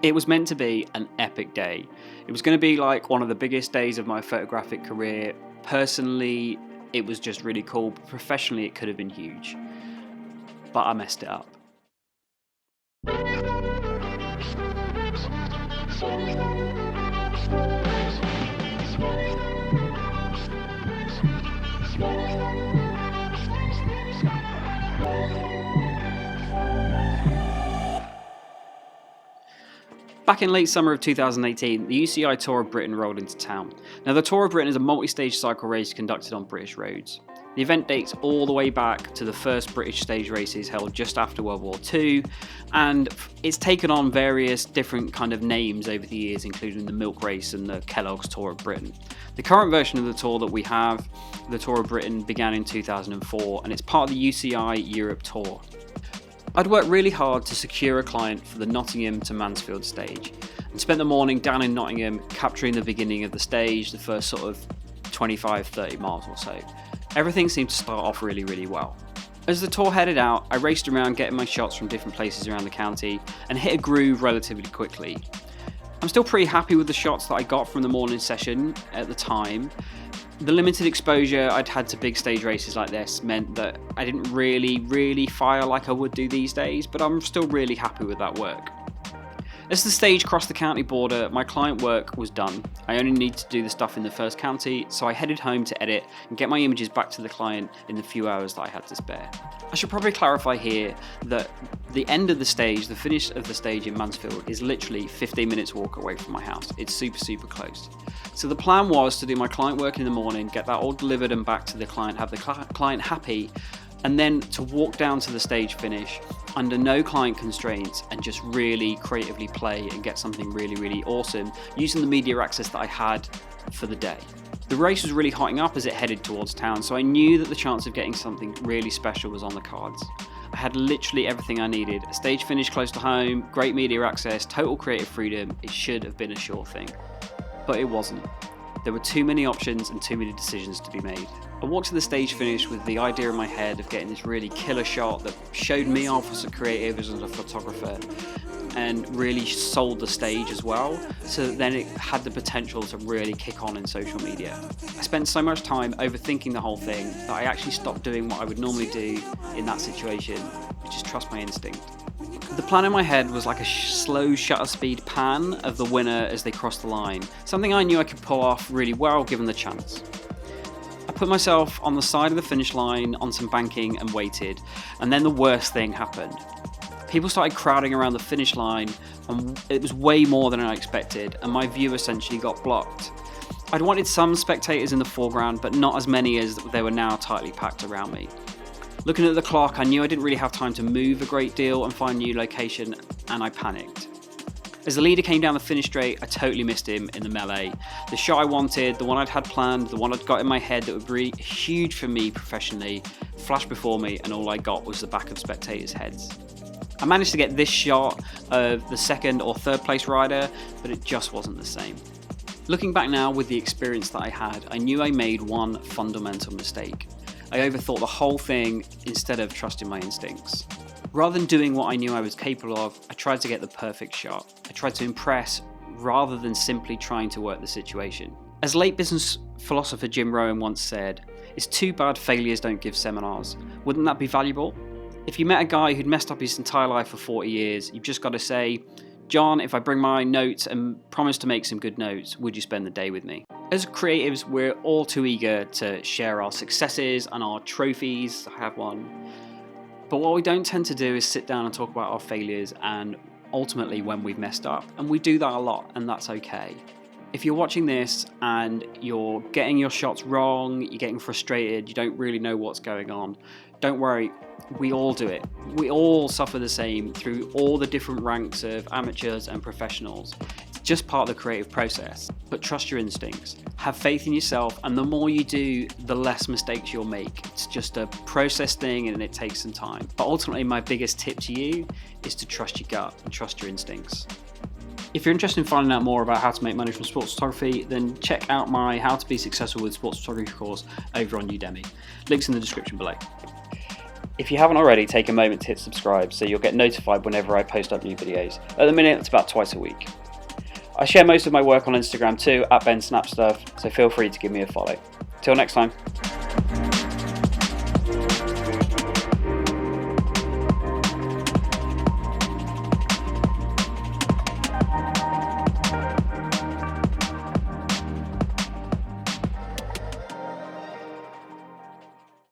It was meant to be an epic day. It was going to be like one of the biggest days of my photographic career. Personally, it was just really cool. Professionally, it could have been huge. But I messed it up. Back in late summer of 2018, the UCI Tour of Britain rolled into town. Now, the Tour of Britain is a multi-stage cycle race conducted on British roads. The event dates all the way back to the first British stage races held just after World War II, and it's taken on various different kind of names over the years, including the Milk Race and the Kellogg's Tour of Britain. The current version of the tour that we have, the Tour of Britain, began in 2004, and it's part of the UCI Europe Tour. I'd worked really hard to secure a client for the Nottingham to Mansfield stage, and spent the morning down in Nottingham capturing the beginning of the stage, the first sort of 25-30 miles or so. Everything seemed to start off really, really well. As the tour headed out, I raced around getting my shots from different places around the county and hit a groove relatively quickly. I'm still pretty happy with the shots that I got from the morning session at the time. The limited exposure I'd had to big stage races like this meant that I didn't really fire like I would do these days, but I'm still really happy with that work. As the stage crossed the county border, my client work was done. I only needed to do the stuff in the first county, so I headed home to edit and get my images back to the client in the few hours that I had to spare. I should probably clarify here that the end of the stage, the finish of the stage in Mansfield, is literally 15 minutes walk away from my house. It's super close. So the plan was to do my client work in the morning, get that all delivered and back to the client, have the client happy, and then to walk down to the stage finish under no client constraints and just really creatively play and get something really awesome using the media access that I had for the day. The race was really hotting up as it headed towards town, so I knew that the chance of getting something really special was on the cards. I had literally everything I needed: a stage finish close to home, great media access, total creative freedom. It should have been a sure thing, but it wasn't. There were too many options and too many decisions to be made. I walked to the stage finish with the idea in my head of getting this really killer shot that showed me off as a creative, as a photographer, and really sold the stage as well, so that then it had the potential to really kick on in social media. I spent so much time overthinking the whole thing that I actually stopped doing what I would normally do in that situation, which is trust my instinct. The plan in my head was like a slow shutter speed pan of the winner as they crossed the line, something I knew I could pull off really well given the chance. I put myself on the side of the finish line on some banking and waited, and then the worst thing happened. People started crowding around the finish line, and it was way more than I expected, and my view essentially got blocked. I'd wanted some spectators in the foreground, but not as many as they were now tightly packed around me. Looking at the clock, I knew I didn't really have time to move a great deal and find a new location, and I panicked. As the leader came down the finish straight, I totally missed him in the melee. The shot I wanted, the one I'd had planned, the one I'd got in my head that would be huge for me professionally, flashed before me, and all I got was the back of spectators' heads. I managed to get this shot of the second or third place rider, but it just wasn't the same. Looking back now with the experience that I had, I knew I made one fundamental mistake. I overthought the whole thing instead of trusting my instincts. Rather than doing what I knew I was capable of, I tried to get the perfect shot. I tried to impress rather than simply trying to work the situation. As late business philosopher Jim Rohn once said, "It's too bad failures don't give seminars. Wouldn't that be valuable?" If you met a guy who'd messed up his entire life for 40 years, you've just got to say, "John, if I bring my notes and promise to make some good notes, would you spend the day with me?" As creatives, we're all too eager to share our successes and our trophies. I have one. But what we don't tend to do is sit down and talk about our failures and ultimately when we've messed up. And we do that a lot, and that's okay. If you're watching this and you're getting your shots wrong, you're getting frustrated, you don't really know what's going on, don't worry, we all do it. We all suffer the same through all the different ranks of amateurs and professionals. It's just part of the creative process. But trust your instincts. Have faith in yourself, and the more you do, the less mistakes you'll make. It's just a process thing and it takes some time. But ultimately, my biggest tip to you is to trust your gut and trust your instincts. If you're interested in finding out more about how to make money from sports photography, then check out my How to Be Successful with Sports Photography course over on Udemy. Links in the description below. If you haven't already, take a moment to hit subscribe so you'll get notified whenever I post up new videos. At the minute, it's about twice a week. I share most of my work on Instagram too, @BenSnapStuff, so feel free to give me a follow. Till next time.